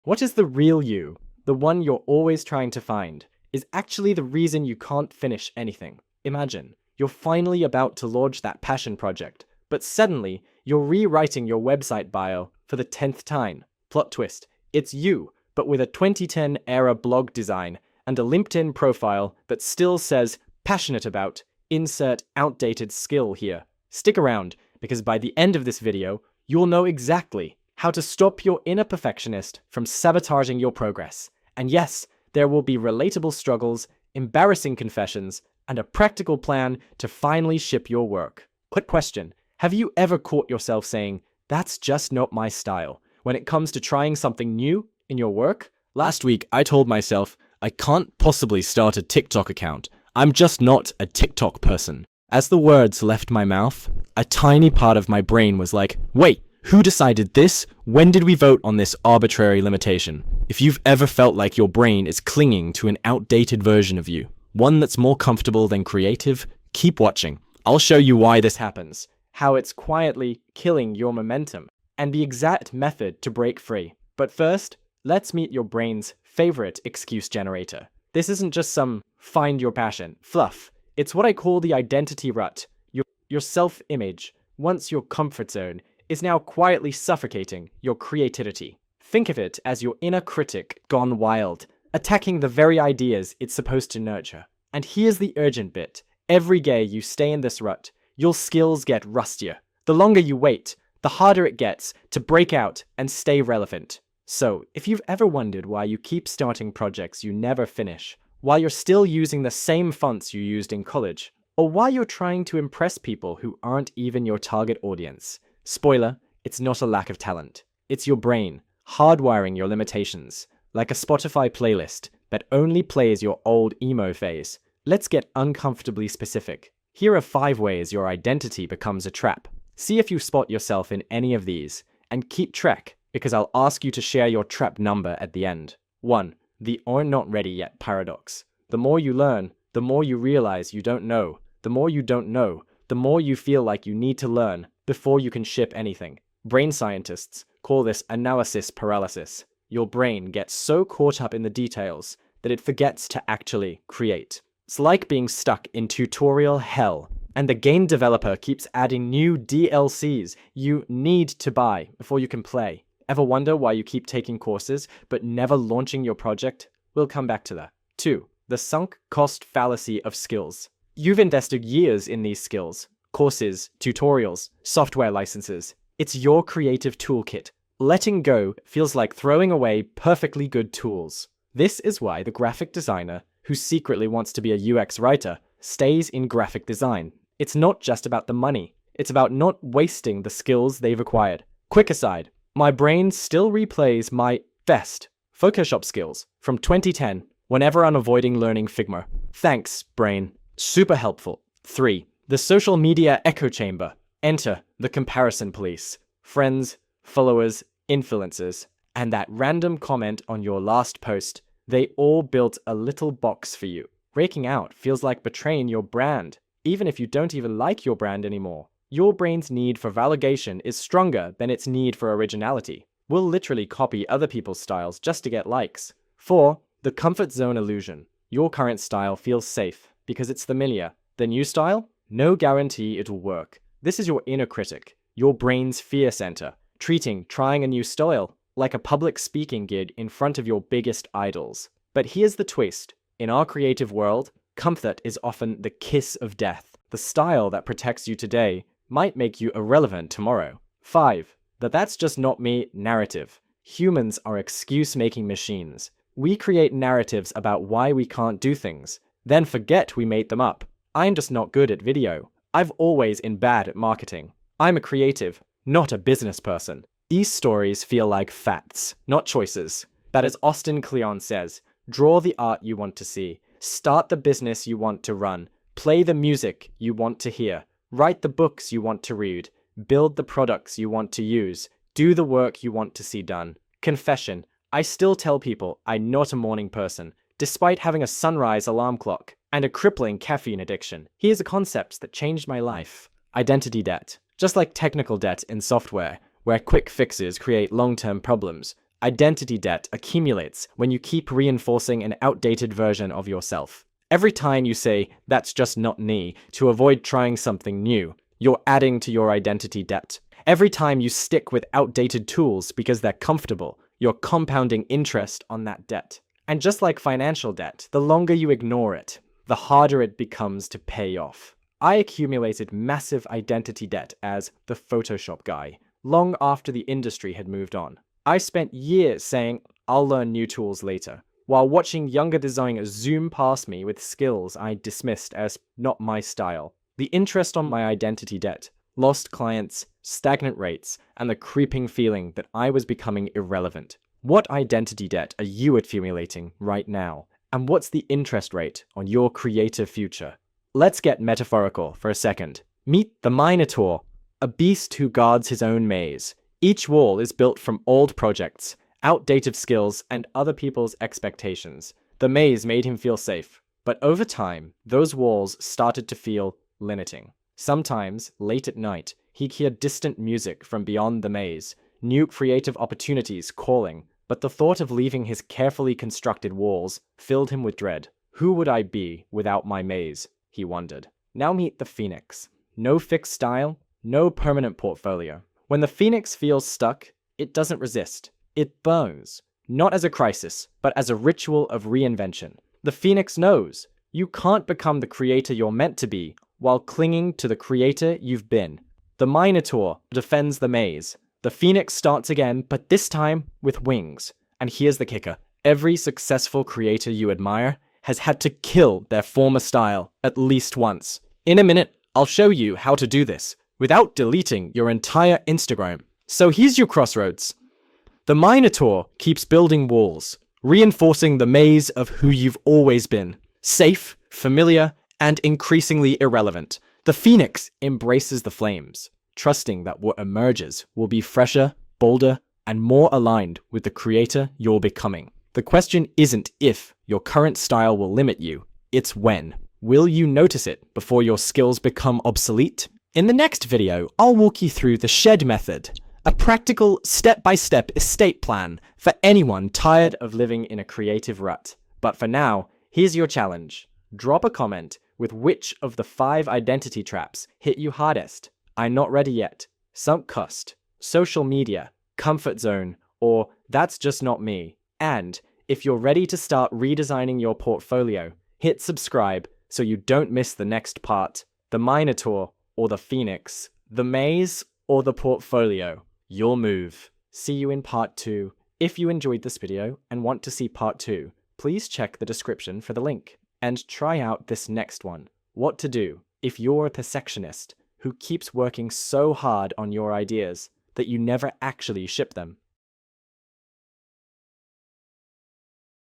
What is the real you, the one you're always trying to find, is actually the reason you can't finish anything. Imagine, you're finally about to launch that passion project, but suddenly you're rewriting your website bio for the 10th time. Plot twist, it's you, but with a 2010-era blog design and a LinkedIn profile that still says passionate about, insert outdated skill here. Stick around, because by the end of this video, you'll know exactly how to stop your inner perfectionist from sabotaging your progress. And yes, there will be relatable struggles, embarrassing confessions, and a practical plan to finally ship your work. Quick question, have you ever caught yourself saying, "That's just not my style," when it comes to trying something new in your work? Last week, I told myself, I can't possibly start a TikTok account. I'm just not a TikTok person. As the words left my mouth, a tiny part of my brain was like, wait, who decided this? When did we vote on this arbitrary limitation? If you've ever felt like your brain is clinging to an outdated version of you, one that's more comfortable than creative, keep watching. I'll show you why this happens, how it's quietly killing your momentum, and the exact method to break free. But first, let's meet your brain's favorite excuse generator. This isn't just some find your passion fluff. It's what I call the identity rut. Your self-image, once your comfort zone, is now quietly suffocating your creativity. Think of it as your inner critic gone wild, attacking the very ideas it's supposed to nurture. And here's the urgent bit. Every day you stay in this rut, your skills get rustier. The longer you wait, the harder it gets to break out and stay relevant. So, if you've ever wondered why you keep starting projects you never finish, why you're still using the same fonts you used in college, or why you're trying to impress people who aren't even your target audience, spoiler, it's not a lack of talent. It's your brain hardwiring your limitations, like a Spotify playlist that only plays your old emo phase. Let's get uncomfortably specific. Here are 5 ways your identity becomes a trap. See if you spot yourself in any of these, and keep track, because I'll ask you to share your trap number at the end. 1. The "or not ready yet" paradox. The more you learn, the more you realize you don't know. The more you don't know, the more you feel like you need to learn before you can ship anything. Brain scientists call this analysis paralysis. Your brain gets so caught up in the details that it forgets to actually create. It's like being stuck in tutorial hell, and the game developer keeps adding new DLCs you need to buy before you can play. Ever wonder why you keep taking courses but never launching your project? We'll come back to that. 2. The sunk cost fallacy of skills. You've invested years in these skills. Courses, tutorials, software licenses. It's your creative toolkit. Letting go feels like throwing away perfectly good tools. This is why the graphic designer who secretly wants to be a UX writer stays in graphic design. It's not just about the money. It's about not wasting the skills they've acquired. Quick aside, my brain still replays my best Photoshop skills from 2010 whenever I'm avoiding learning Figma. Thanks, brain. Super helpful. 3. The social media echo chamber. Enter the comparison police. Friends, followers, influencers, and that random comment on your last post. They all built a little box for you. Breaking out feels like betraying your brand, even if you don't even like your brand anymore. Your brain's need for validation is stronger than its need for originality. We'll literally copy other people's styles just to get likes. 4. The comfort zone illusion. Your current style feels safe because it's familiar. The new style? No guarantee it'll work. This is your inner critic, your brain's fear center, treating trying a new style like a public speaking gig in front of your biggest idols. But here's the twist. In our creative world, comfort is often the kiss of death. The style that protects you today might make you irrelevant tomorrow. 5. That's just not me narrative. Humans are excuse-making machines. We create narratives about why we can't do things, then forget we made them up. I'm just not good at video. I've always been bad at marketing. I'm a creative, not a business person. These stories feel like facts, not choices. But as Austin Kleon says, draw the art you want to see, start the business you want to run, play the music you want to hear, write the books you want to read, build the products you want to use, do the work you want to see done. Confession, I still tell people I'm not a morning person, despite having a sunrise alarm clock and a crippling caffeine addiction. Here's a concept that changed my life. Identity debt. Just like technical debt in software, where quick fixes create long-term problems, Identity debt accumulates when you keep reinforcing an outdated version of yourself. Every time you say, "that's just not me," to avoid trying something new, you're adding to your identity debt. Every time you stick with outdated tools because they're comfortable, you're compounding interest on that debt. And just like financial debt, the longer you ignore it, the harder it becomes to pay off. I accumulated massive identity debt as the Photoshop guy, long after the industry had moved on. I spent years saying, "I'll learn new tools later," while watching younger designers zoom past me with skills I dismissed as not my style. The interest on my identity debt, lost clients, stagnant rates, and the creeping feeling that I was becoming irrelevant. What identity debt are you accumulating right now? And what's the interest rate on your creative future? Let's get metaphorical for a second. Meet the Minotaur, a beast who guards his own maze. Each wall is built from old projects, outdated skills, and other people's expectations. The maze made him feel safe, but over time, those walls started to feel limiting. Sometimes, late at night, he'd hear distant music from beyond the maze, new creative opportunities calling, but the thought of leaving his carefully constructed walls filled him with dread. Who would I be without my maze? He wondered. Now meet the Phoenix. No fixed style, no permanent portfolio. When the Phoenix feels stuck, it doesn't resist. It burns, not as a crisis, but as a ritual of reinvention. The Phoenix knows you can't become the creator you're meant to be while clinging to the creator you've been. The Minotaur defends the maze. The Phoenix starts again, but this time with wings. And here's the kicker. Every successful creator you admire has had to kill their former style at least once. In a minute, I'll show you how to do this without deleting your entire Instagram. So here's your crossroads. The Minotaur keeps building walls, reinforcing the maze of who you've always been. Safe, familiar, and increasingly irrelevant. The Phoenix embraces the flames, trusting that what emerges will be fresher, bolder, and more aligned with the creator you're becoming. The question isn't if your current style will limit you, it's when. Will you notice it before your skills become obsolete? In the next video, I'll walk you through the shed method, a practical step-by-step estate plan for anyone tired of living in a creative rut. But for now, here's your challenge. Drop a comment with which of the 5 identity traps hit you hardest. I'm not ready yet, sunk cost, social media, comfort zone, or that's just not me. And if you're ready to start redesigning your portfolio, hit subscribe so you don't miss the next part. The Minotaur or the Phoenix, the maze or the portfolio, your move. See you in part 2. If you enjoyed this video and want to see part 2, please check the description for the link. And try out this next one. What to do if you're a perfectionist who keeps working so hard on your ideas that you never actually ship them.